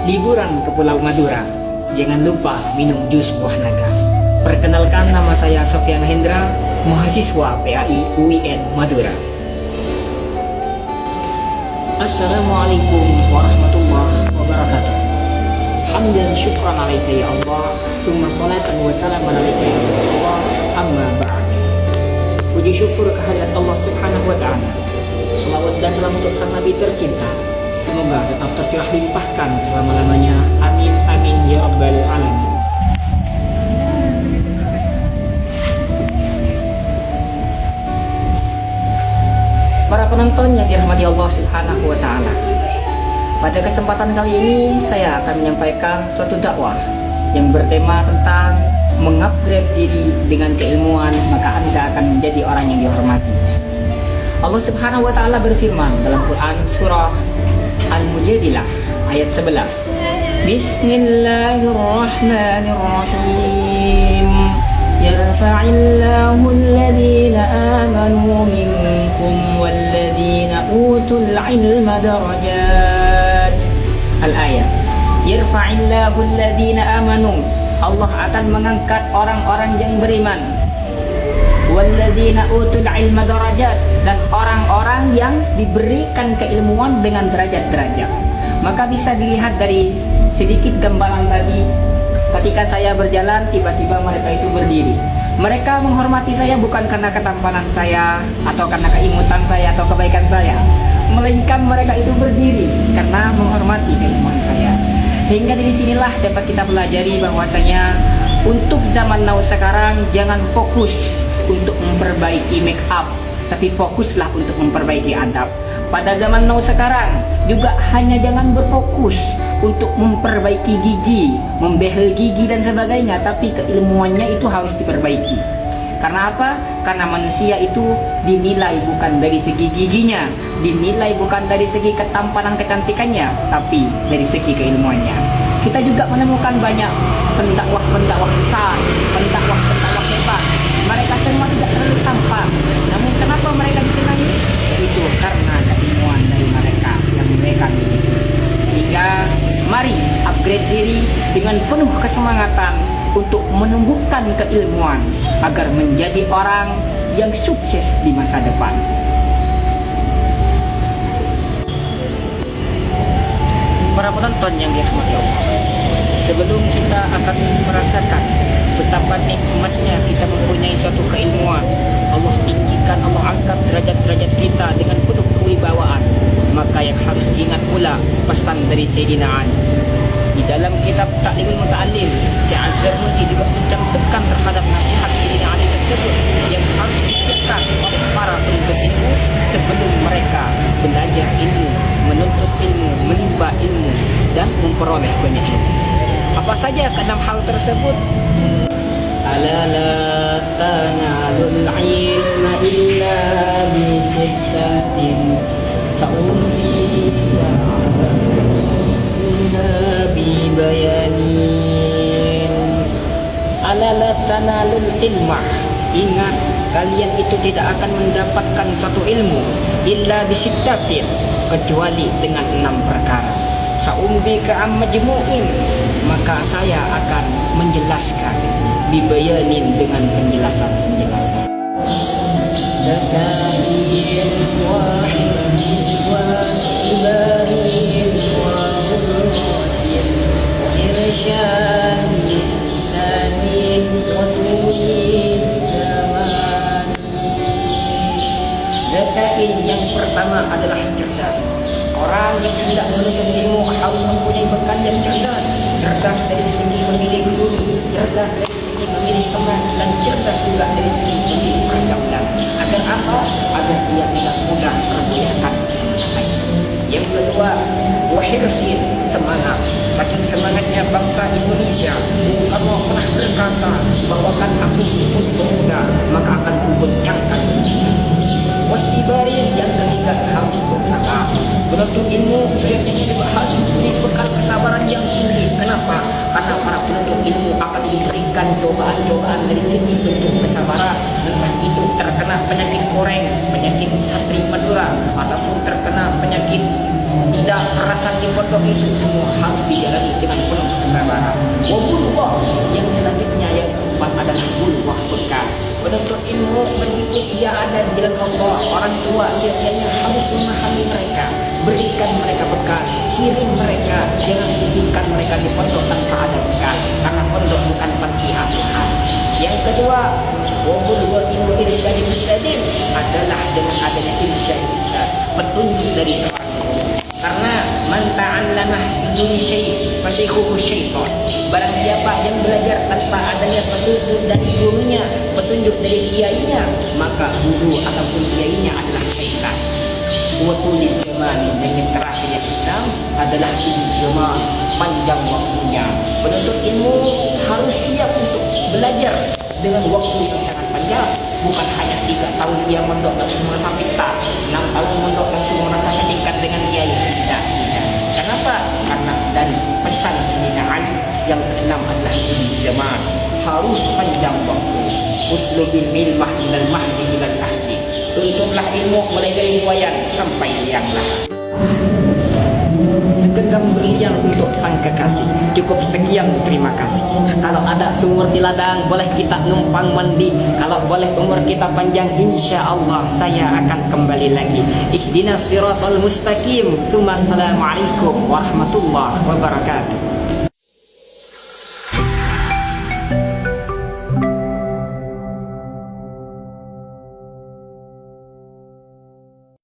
Liburan ke Pulau Madura. Jangan lupa minum jus buah naga. Perkenalkan, nama saya Sofyan Hendra, mahasiswa PAI UIN Madura. Assalamualaikum warahmatullahi wabarakatuh. Hamdan syukran alaika ya Allah, summa salatan wa salaman alaika ya Rasulullah, amma ba'd. Puji syukur kehadirat Allah Subhanahu wa ta'ala. Selawat dan salam untuk sang Nabi tercinta. Semoga tetap tercurah limpahkan selama-lamanya. Amin amin ya rabbal alamin. Para penonton yang dirahmati Allah Subhanahu wa ta'ala, pada kesempatan kali ini saya akan menyampaikan suatu dakwah yang bertema tentang mengupgrade diri dengan keilmuan, maka Anda akan menjadi orang yang dihormati. Allah Subhanahu wa ta'ala berfirman dalam Quran surah Al-Mujadilah ayat 11. Bismillahirrahmanirrahim. Yarfa'illahu alladhina amanu minkum walladhina utul ilma darajat. Al-ayat. Yarfa'illahu alladhina amanu. Allah akan mengangkat orang-orang yang beriman. Walladzina utul ilma darajat, dan orang-orang yang diberikan keilmuan dengan derajat-derajat. Maka bisa dilihat dari sedikit gambaran tadi, ketika saya berjalan tiba-tiba mereka itu berdiri. Mereka menghormati saya bukan karena ketampanan saya atau karena keimutan saya atau kebaikan saya, melainkan mereka itu berdiri karena menghormati keilmuan saya. Sehingga dari sinilah dapat kita pelajari bahwasanya untuk zaman now sekarang jangan fokus untuk memperbaiki make up, tapi fokuslah untuk memperbaiki adab. Pada zaman now sekarang juga hanya jangan berfokus untuk memperbaiki gigi, membehel gigi dan sebagainya, tapi keilmuannya itu harus diperbaiki. Karena apa? Karena manusia itu dinilai bukan dari segi giginya, dinilai bukan dari segi ketampanan kecantikannya, tapi dari segi keilmuannya. Kita juga menemukan banyak pendakwah-pendakwah besar, pendakwah-pendakwah hebat. Mereka semua tidak terlalu tampan, namun kenapa mereka disenangi? Itu karena keilmuan dari mereka yang mereka miliki. Sehingga mari upgrade diri dengan penuh kesemangatan untuk menumbuhkan keilmuan agar menjadi orang yang sukses di masa depan. Para penonton yang dirahmati Allah, sebelum kita akan merasakan betapa nikmatnya kita mempunyai suatu keilmuan, Allah tinggikan, Allah angkat derajat-derajat kita dengan penuh kewibawaan, maka yang harus diingat pula pesan dari Sayyidina Ali. Di dalam kitab Ta'limul Muta'allim, Syekh Az-Zarnuji juga mencantumkan terhadap nasihat Sayyidina Ali tersebut yang harus disiapkan oleh para penuntut ilmu sebelum mereka belajar ilmu, menuntut ilmu, menimba ilmu, dan memperoleh banyak ilmu. Apa saja keenam hal tersebut? Ala la tanalul ilma illa bisittatin sa'umbi bibayanin. Ala la tanalul ilma, ingat kalian itu tidak akan mendapatkan satu ilmu illa bisittatin, kecuali dengan 6 perkara. Sa'umbi ka'am majmu'in, maka saya akan menjelaskan bibayanin dengan penjelasan-penjelasan. Yang pertama adalah cerdas. Orang yang tidak menuntut ilmu harus mempunyai bekal yang cerdas. Cerdas dari segi memilih guru, cerdas dari segi memilih teman, dan cerdas juga dari segi memilih pergaulan. Agar apa? Agar dia tidak mudah tergoyahkan kesenangan. Yang kedua, wahirsin, semangat. Saking semangatnya bangsa Indonesia, Bung Karno pernah berkata bahwa kan aku sebut pemuda, maka akan kugoncangkan dunia. Wastibarin, yang ketiga harus bersabar. Penuntut ilmu sejatinya juga harus mempunyai bekal kesabaran yang tinggi. Kenapa? Karena para penuntut ilmu akan diberikan cobaan-cobaan dari segi bentuk kesabaran. Entah itu terkena penyakit koreng, penyakit satri Madura, ataupun terkena penyakit tidak kerasan di pondok itu semua harus dijalani dengan penuh kesabaran. Wabulwah yang selanjutnya yang keempat adalah bulwah bekal. Penuntut ilmu meskipun ia ada di dalam Allah, orang tua setiapnya harus memahami mereka, berikan mereka bekal, kirim mereka, jangan biarkan mereka di pondok tanpa ada bekal, karena pondok bukan panti asuhan. Yang kedua, wabulwah ilmu irsyad mustadin adalah dengan adanya irsyad ustaz, petunjuk dari seorang guru. Karena man ta'allama biduni syai' fa syaikhuhu syaitan. Barang siapa yang belajar tanpa adanya petunjuk dari gurunya, petunjuk dari kiainya, maka guru ataupun kiainya adalah syaitan. Wa tulis zaman yang terakhirnya kita adalah zaman panjang waktunya. Penuntut ilmu harus siap untuk belajar dengan waktu yang sangat panjang, bukan hanya 3 tahun dia mondok langsung merasa pintar, 6 tahun mondok langsung merasa setingkat dengan kiai. Tidak. Kenapa? Karena dari pesan Sayyidina Ali yang keenam adalah zaman harus panjang waktu. Utlubil ilmah minal mahdi ilal ahdi. Tuntutlah ilmu mulai dari buayan sampai liang lahat. Segenggam berlian untuk sang kekasih. Cukup sekian, terima kasih. Kalau ada sumur di ladang, boleh kita numpang mandi. Kalau boleh umur kita panjang, insya Allah saya akan kembali lagi. Ihdinas siratal mustaqim. Tsumma assalamualaikum warahmatullahi wabarakatuh.